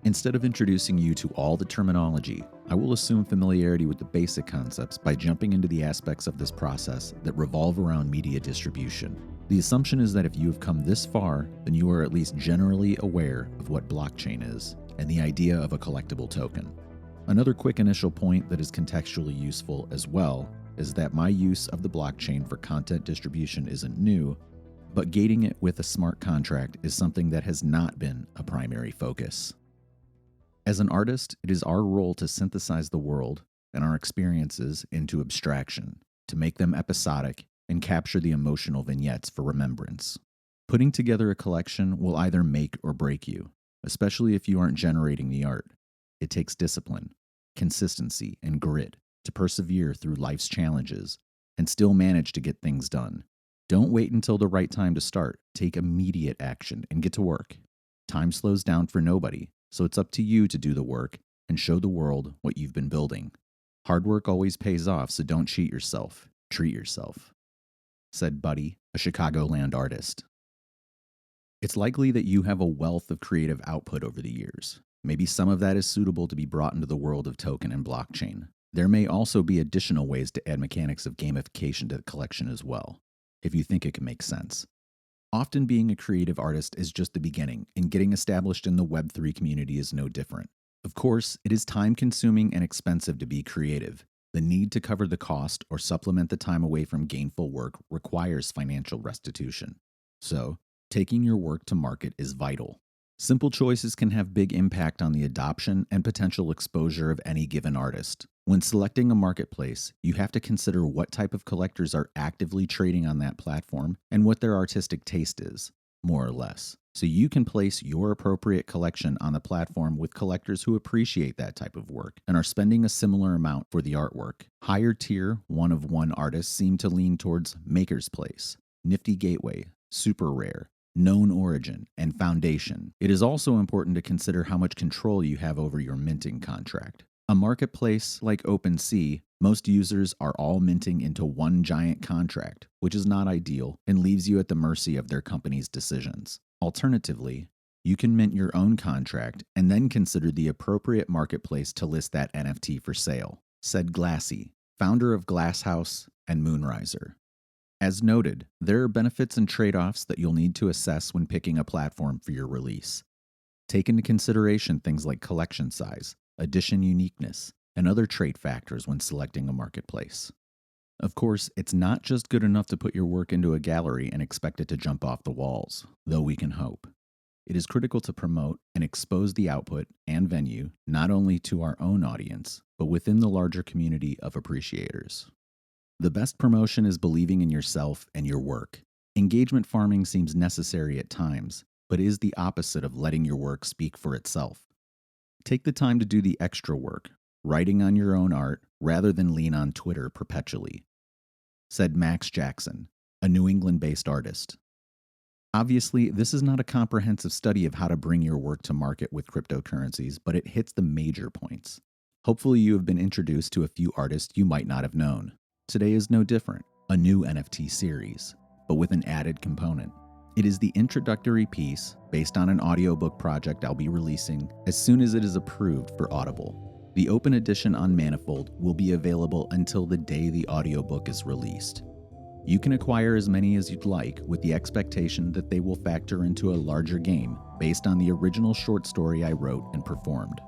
Instead of introducing you to all the terminology, I will assume familiarity with the basic concepts by jumping into the aspects of this process that revolve around media distribution. The assumption is that if you have come this far, then you are at least generally aware of what blockchain is and the idea of a collectible token. Another quick initial point that is contextually useful as well is that my use of the blockchain for content distribution isn't new, but gating it with a smart contract is something that has not been a primary focus. As an artist, it is our role to synthesize the world and our experiences into abstraction, to make them episodic and capture the emotional vignettes for remembrance. Putting together a collection will either make or break you, especially if you aren't generating the art. It takes discipline, consistency, and grit to persevere through life's challenges and still manage to get things done. Don't wait until the right time to start. Take immediate action and get to work. Time slows down for nobody, so it's up to you to do the work and show the world what you've been building. Hard work always pays off, so don't cheat yourself. Treat yourself," said Buddy, a Chicagoland artist. It's likely that you have a wealth of creative output over the years. Maybe some of that is suitable to be brought into the world of token and blockchain. There may also be additional ways to add mechanics of gamification to the collection as well, if you think it can make sense. Often being a creative artist is just the beginning, and getting established in the Web3 community is no different. Of course, it is time-consuming and expensive to be creative. The need to cover the cost or supplement the time away from gainful work requires financial restitution. So, taking your work to market is vital. Simple choices can have big impact on the adoption and potential exposure of any given artist. When selecting a marketplace, you have to consider what type of collectors are actively trading on that platform and what their artistic taste is, more or less. So you can place your appropriate collection on the platform with collectors who appreciate that type of work and are spending a similar amount for the artwork. Higher tier, one-of-one artists seem to lean towards Maker's Place, Nifty Gateway, Super Rare, Known Origin, and Foundation. It is also important to consider how much control you have over your minting contract. A marketplace like OpenSea, most users are all minting into one giant contract, which is not ideal and leaves you at the mercy of their company's decisions. Alternatively, you can mint your own contract and then consider the appropriate marketplace to list that NFT for sale, said Glassy, founder of Glasshouse and Moonriser. As noted, there are benefits and trade-offs that you'll need to assess when picking a platform for your release. Take into consideration things like collection size, edition uniqueness, and other trait factors when selecting a marketplace. Of course, it's not just good enough to put your work into a gallery and expect it to jump off the walls, though we can hope. It is critical to promote and expose the output and venue not only to our own audience, but within the larger community of appreciators. The best promotion is believing in yourself and your work. Engagement farming seems necessary at times, but is the opposite of letting your work speak for itself. Take the time to do the extra work, writing on your own art, rather than lean on Twitter perpetually, said Max Jackson, a New England-based artist. Obviously, this is not a comprehensive study of how to bring your work to market with cryptocurrencies, but it hits the major points. Hopefully you have been introduced to a few artists you might not have known. Today is no different, a new NFT series, but with an added component. It is the introductory piece based on an audiobook project I'll be releasing as soon as it is approved for Audible. The open edition on Manifold will be available until the day the audiobook is released. You can acquire as many as you'd like with the expectation that they will factor into a larger game based on the original short story I wrote and performed.